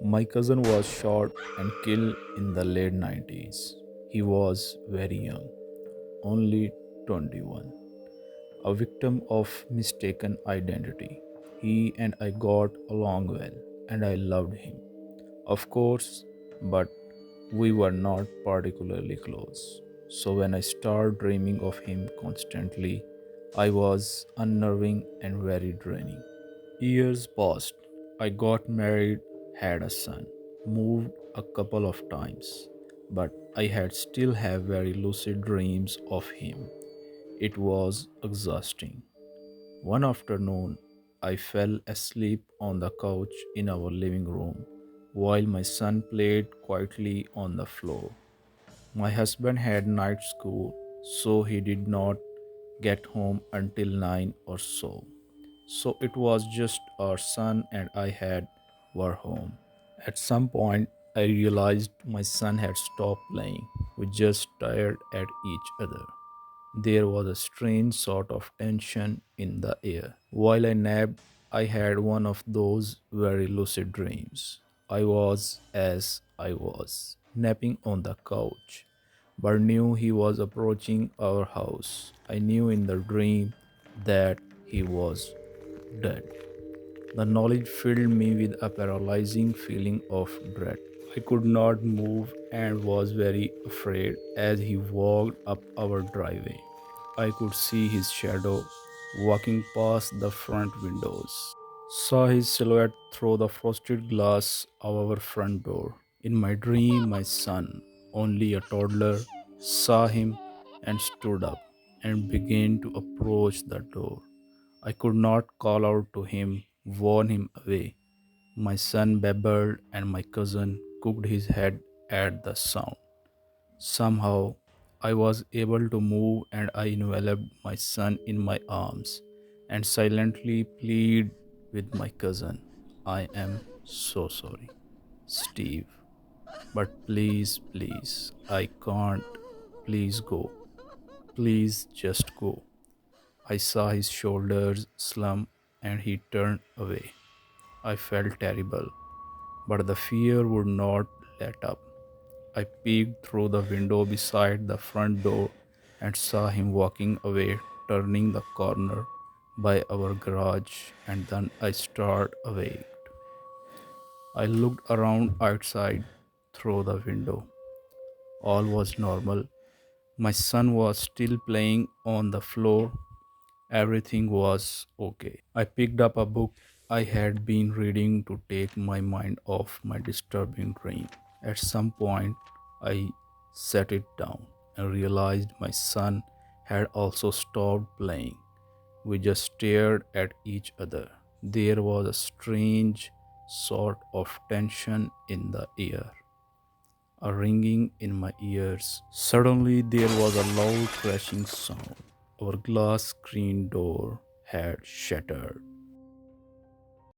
My cousin was shot and killed in the late 90s. He was very young, only 21, a victim of mistaken identity. He and I got along well, and I loved him, of course, but we were not particularly close. So when I started dreaming of him constantly, I was unnerving and very draining. Years passed. I got married, had a son, moved a couple of times, but I had still have very lucid dreams of him. It was exhausting. One afternoon, I fell asleep on the couch in our living room while my son played quietly on the floor. My husband had night school, so he did not get home until 9 or so. So it was just our son and I had were home. At some point, I realized my son had stopped playing. We just stared at each other. There was a strange sort of tension in the air. While I napped, I had one of those very lucid dreams. I was as I was, napping on the couch, but knew he was approaching our house. I knew in the dream that he was dead. The knowledge filled me with a paralyzing feeling of dread. I could not move and was very afraid as he walked up our driveway. I could see his shadow walking past the front windows. Saw his silhouette through the frosted glass of our front door. In my dream, my son, only a toddler, saw him and stood up and began to approach the door. I could not call out to him, warn him away. My son babbled, and my cousin cocked his head at the sound. Somehow, I was able to move, and I enveloped my son in my arms and silently pleaded with my cousin, I am so sorry, Steve. But please, please, I can't. Please go. Please just go. I saw his shoulders slump and he turned away. I felt terrible, but the fear would not let up. I peeked through the window beside the front door and saw him walking away, turning the corner by our garage, and then I started awake. I looked around outside through the window. All was normal. My son was still playing on the floor. Everything was okay. I picked up a book I had been reading to take my mind off my disturbing dream. At some point, I set it down and realized my son had also stopped playing. We just stared at each other. There was a strange sort of tension in the air, a ringing in my ears. Suddenly, there was a loud crashing sound. Our glass screen door had shattered.